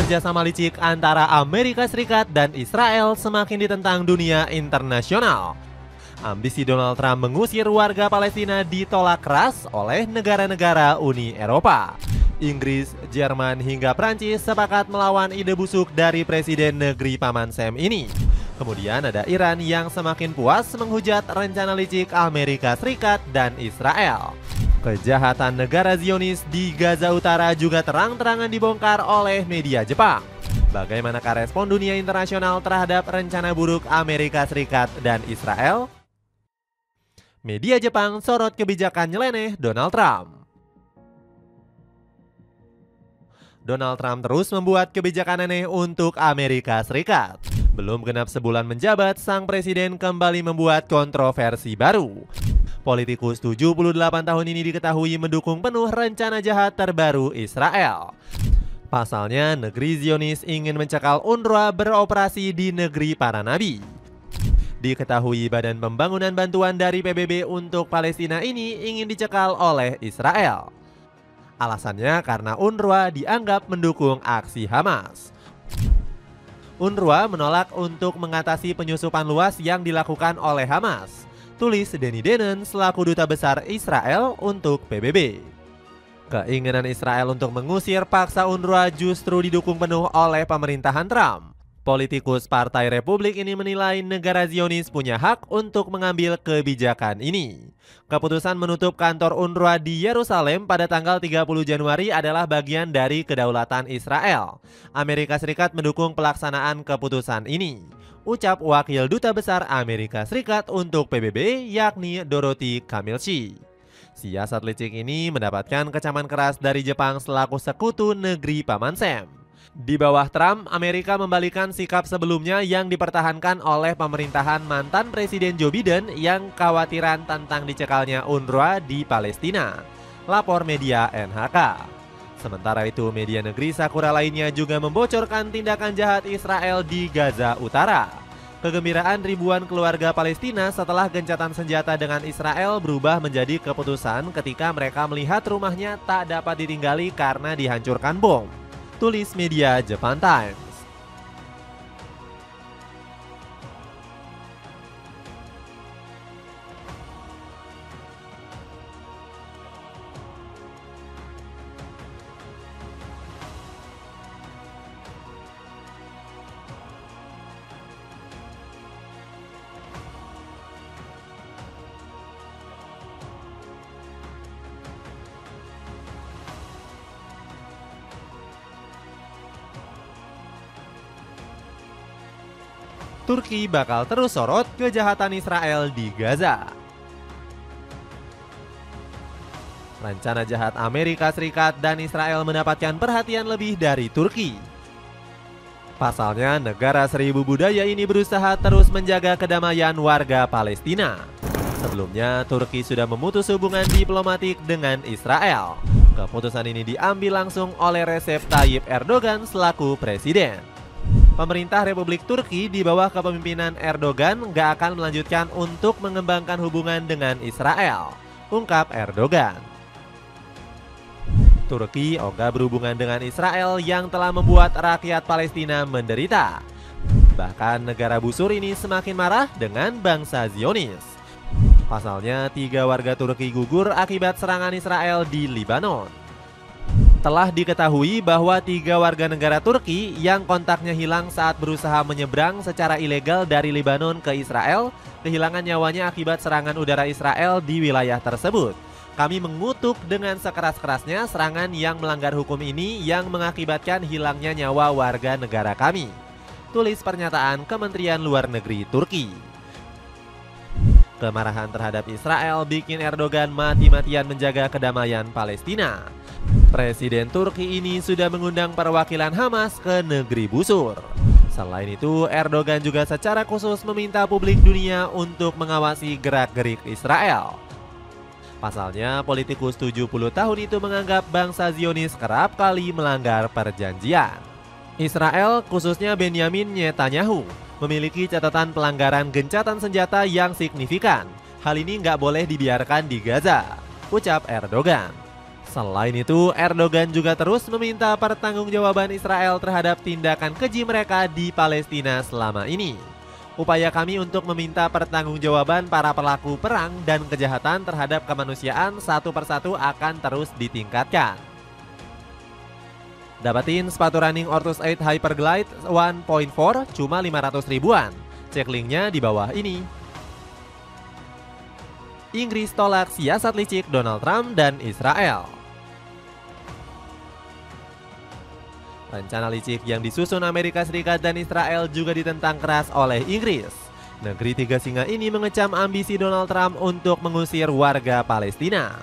Kerjasama licik antara Amerika Serikat dan Israel semakin ditentang dunia internasional. Ambisi Donald Trump mengusir warga Palestina ditolak keras oleh negara-negara Uni Eropa. Inggris, Jerman hingga Prancis sepakat melawan ide busuk dari Presiden Negeri Paman Sam ini. Kemudian ada Iran yang semakin puas menghujat rencana licik Amerika Serikat dan Israel. Kejahatan negara Zionis di Gaza Utara juga terang-terangan dibongkar oleh media Jepang. Bagaimanakah respon dunia internasional terhadap rencana buruk Amerika Serikat dan Israel? Media Jepang sorot kebijakan nyeleneh Donald Trump. Donald Trump terus membuat kebijakan aneh untuk Amerika Serikat. Belum genap sebulan menjabat, sang presiden kembali membuat kontroversi baru. Politikus 78 tahun ini diketahui mendukung penuh rencana jahat terbaru Israel. Pasalnya, negeri Zionis ingin mencekal UNRWA beroperasi di negeri para nabi. Diketahui Badan Pembangunan Bantuan dari PBB untuk Palestina ini ingin dicekal oleh Israel. Alasannya karena UNRWA dianggap mendukung aksi Hamas. UNRWA menolak untuk mengatasi penyusupan luas yang dilakukan oleh Hamas, tulis Danny Danon selaku Duta Besar Israel untuk PBB. Keinginan Israel untuk mengusir paksa UNRWA justru didukung penuh oleh pemerintahan Trump. Politikus Partai Republik ini menilai negara Zionis punya hak untuk mengambil kebijakan ini. Keputusan menutup kantor UNRWA di Yerusalem pada tanggal 30 Januari adalah bagian dari kedaulatan Israel. Amerika Serikat mendukung pelaksanaan keputusan ini, ucap Wakil Duta Besar Amerika Serikat untuk PBB yakni Dorothy Camilci. Siasat licik ini mendapatkan kecaman keras dari Jepang selaku sekutu negeri Paman Sam. Di bawah Trump, Amerika membalikan sikap sebelumnya yang dipertahankan oleh pemerintahan mantan Presiden Joe Biden yang khawatiran tentang dicekalnya UNRWA di Palestina, lapor media NHK. Sementara itu, media negeri Sakura lainnya juga membocorkan tindakan jahat Israel di Gaza Utara. Kegembiraan ribuan keluarga Palestina setelah gencatan senjata dengan Israel berubah menjadi keputusan ketika mereka melihat rumahnya tak dapat ditinggali karena dihancurkan bom, tulis media Japan Times. Turki bakal terus sorot kejahatan Israel di Gaza. Rencana jahat Amerika Serikat dan Israel mendapatkan perhatian lebih dari Turki. Pasalnya, negara seribu budaya ini berusaha terus menjaga kedamaian warga Palestina. Sebelumnya, Turki sudah memutus hubungan diplomatik dengan Israel. Keputusan ini diambil langsung oleh Recep Tayyip Erdogan selaku presiden. Pemerintah Republik Turki di bawah kepemimpinan Erdogan gak akan melanjutkan untuk mengembangkan hubungan dengan Israel, ungkap Erdogan. Turki ogah berhubungan dengan Israel yang telah membuat rakyat Palestina menderita. Bahkan negara busur ini semakin marah dengan bangsa Zionis. Pasalnya, 3 warga Turki gugur akibat serangan Israel di Lebanon. Telah diketahui bahwa 3 warga negara Turki yang kontaknya hilang saat berusaha menyeberang secara ilegal dari Lebanon ke Israel kehilangan nyawanya akibat serangan udara Israel di wilayah tersebut. Kami mengutuk dengan sekeras-kerasnya serangan yang melanggar hukum ini yang mengakibatkan hilangnya nyawa warga negara kami, tulis pernyataan Kementerian Luar Negeri Turki. Kemarahan terhadap Israel bikin Erdogan mati-matian menjaga kedamaian Palestina. Presiden Turki ini sudah mengundang perwakilan Hamas ke negeri busur. Selain itu, Erdogan juga secara khusus meminta publik dunia untuk mengawasi gerak-gerik Israel. Pasalnya, politikus 70 tahun itu menganggap bangsa Zionis kerap kali melanggar perjanjian. Israel, khususnya Benyamin Netanyahu, memiliki catatan pelanggaran gencatan senjata yang signifikan. Hal ini nggak boleh dibiarkan di Gaza, ucap Erdogan. Selain itu, Erdogan juga terus meminta pertanggungjawaban Israel terhadap tindakan keji mereka di Palestina selama ini. Upaya kami untuk meminta pertanggungjawaban para pelaku perang dan kejahatan terhadap kemanusiaan satu persatu akan terus ditingkatkan. Dapatin sepatu running Ortus 8 Hyperglide 1.4 cuma 500 ribuan. Cek linknya di bawah ini. Inggris tolak siasat licik Donald Trump dan Israel. Rencana licik yang disusun Amerika Serikat dan Israel juga ditentang keras oleh Inggris. Negeri tiga singa ini mengecam ambisi Donald Trump untuk mengusir warga Palestina.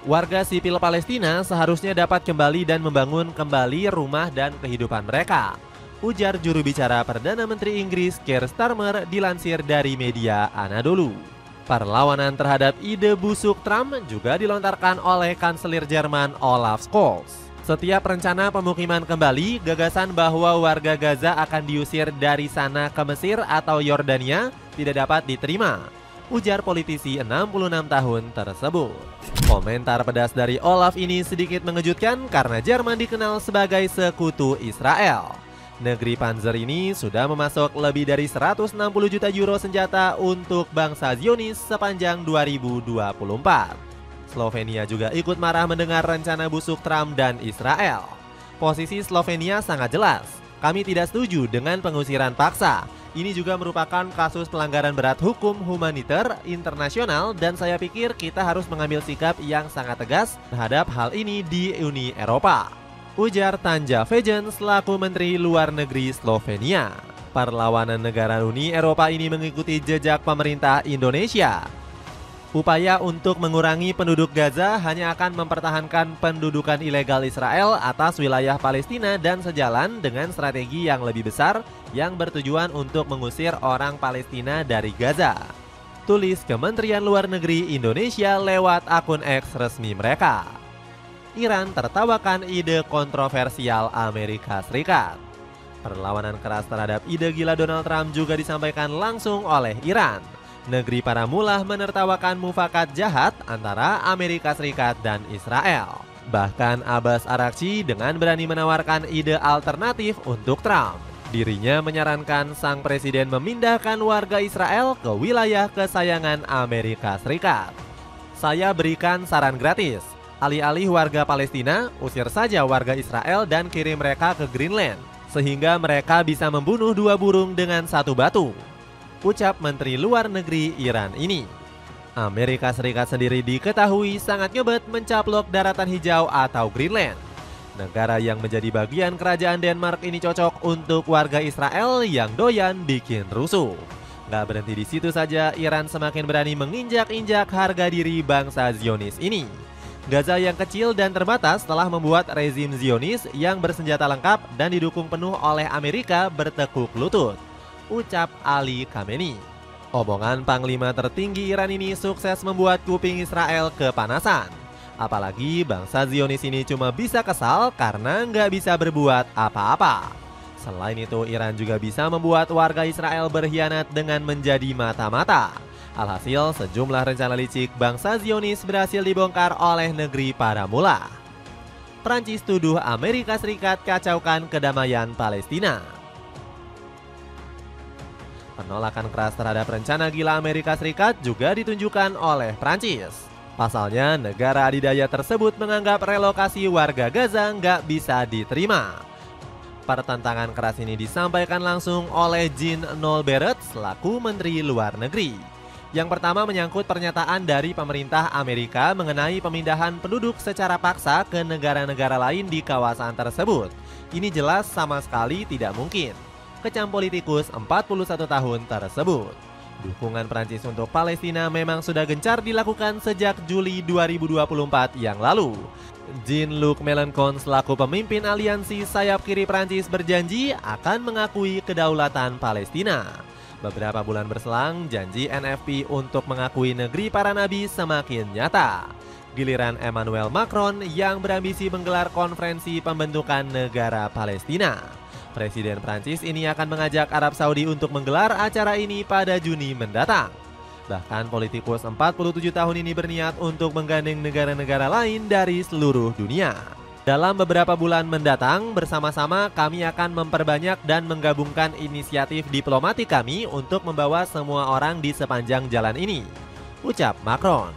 Warga sipil Palestina seharusnya dapat kembali dan membangun kembali rumah dan kehidupan mereka, ujar juru bicara Perdana Menteri Inggris Keir Starmer dilansir dari media Anadolu. Perlawanan terhadap ide busuk Trump juga dilontarkan oleh Kanselir Jerman Olaf Scholz. Setiap rencana pemukiman kembali, gagasan bahwa warga Gaza akan diusir dari sana ke Mesir atau Yordania tidak dapat diterima, ujar politisi 66 tahun tersebut. Komentar pedas dari Olaf ini sedikit mengejutkan karena Jerman dikenal sebagai sekutu Israel. Negeri Panzer ini sudah memasok lebih dari 160 juta euro senjata untuk bangsa Zionis sepanjang 2024. Slovenia juga ikut marah mendengar rencana busuk Trump dan Israel. Posisi Slovenia sangat jelas. Kami tidak setuju dengan pengusiran paksa. Ini juga merupakan kasus pelanggaran berat hukum humaniter internasional dan saya pikir kita harus mengambil sikap yang sangat tegas terhadap hal ini di Uni Eropa, ujar Tanja Fajon selaku Menteri Luar Negeri Slovenia. Perlawanan negara Uni Eropa ini mengikuti jejak pemerintah Indonesia. Upaya untuk mengurangi penduduk Gaza hanya akan mempertahankan pendudukan ilegal Israel atas wilayah Palestina dan sejalan dengan strategi yang lebih besar yang bertujuan untuk mengusir orang Palestina dari Gaza, tulis Kementerian Luar Negeri Indonesia lewat akun X resmi mereka. Iran tertawakan ide kontroversial Amerika Serikat. Perlawanan keras terhadap ide gila Donald Trump juga disampaikan langsung oleh Iran. Negeri para mulah menertawakan mufakat jahat antara Amerika Serikat dan Israel. Bahkan Abbas Araghchi dengan berani menawarkan ide alternatif untuk Trump. Dirinya menyarankan sang presiden memindahkan warga Israel ke wilayah kesayangan Amerika Serikat. Saya berikan saran gratis. Alih-alih warga Palestina, usir saja warga Israel dan kirim mereka ke Greenland, sehingga mereka bisa membunuh dua burung dengan satu batu, ucap Menteri Luar Negeri Iran ini. Amerika Serikat sendiri diketahui sangat ngebet mencaplok daratan hijau atau Greenland. Negara yang menjadi bagian kerajaan Denmark ini cocok untuk warga Israel yang doyan bikin rusuh. Gak berhenti di situ saja, Iran semakin berani menginjak-injak harga diri bangsa Zionis ini. Gaza yang kecil dan terbatas telah membuat rezim Zionis yang bersenjata lengkap dan didukung penuh oleh Amerika bertekuk lutut, ucap Ali Khamenei. Omongan Panglima tertinggi Iran ini sukses membuat kuping Israel kepanasan. Apalagi bangsa Zionis ini cuma bisa kesal karena nggak bisa berbuat apa-apa. Selain itu, Iran juga bisa membuat warga Israel berkhianat dengan menjadi mata-mata. Alhasil, sejumlah rencana licik bangsa Zionis berhasil dibongkar oleh negeri para mulah. Prancis tuduh Amerika Serikat kacaukan kedamaian Palestina. Penolakan keras terhadap rencana gila Amerika Serikat juga ditunjukkan oleh Prancis. Pasalnya, negara adidaya tersebut menganggap relokasi warga Gaza nggak bisa diterima. Pertentangan keras ini disampaikan langsung oleh Jean-Noël Barrot selaku Menteri Luar Negeri. Yang pertama menyangkut pernyataan dari pemerintah Amerika mengenai pemindahan penduduk secara paksa ke negara-negara lain di kawasan tersebut. Ini jelas sama sekali tidak mungkin, kecam politikus 41 tahun tersebut. Dukungan Prancis untuk Palestina memang sudah gencar dilakukan sejak Juli 2024 yang lalu. Jean-Luc Mélenchon selaku pemimpin aliansi sayap kiri Prancis berjanji akan mengakui kedaulatan Palestina. Beberapa bulan berselang, janji NFP untuk mengakui negeri para nabi semakin nyata. Giliran Emmanuel Macron yang berambisi menggelar konferensi pembentukan negara Palestina. Presiden Prancis ini akan mengajak Arab Saudi untuk menggelar acara ini pada Juni mendatang. Bahkan politikus 47 tahun ini berniat untuk menggandeng negara-negara lain dari seluruh dunia. Dalam beberapa bulan mendatang, bersama-sama kami akan memperbanyak dan menggabungkan inisiatif diplomatik kami untuk membawa semua orang di sepanjang jalan ini, ucap Macron.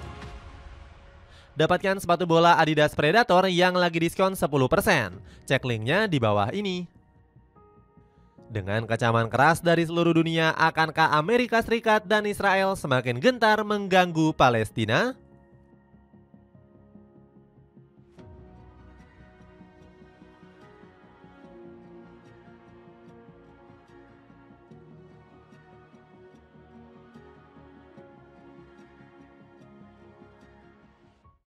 Dapatkan sepatu bola Adidas Predator yang lagi diskon 10%. Cek linknya di bawah ini. Dengan kecaman keras dari seluruh dunia, akankah Amerika Serikat dan Israel semakin gentar mengganggu Palestina?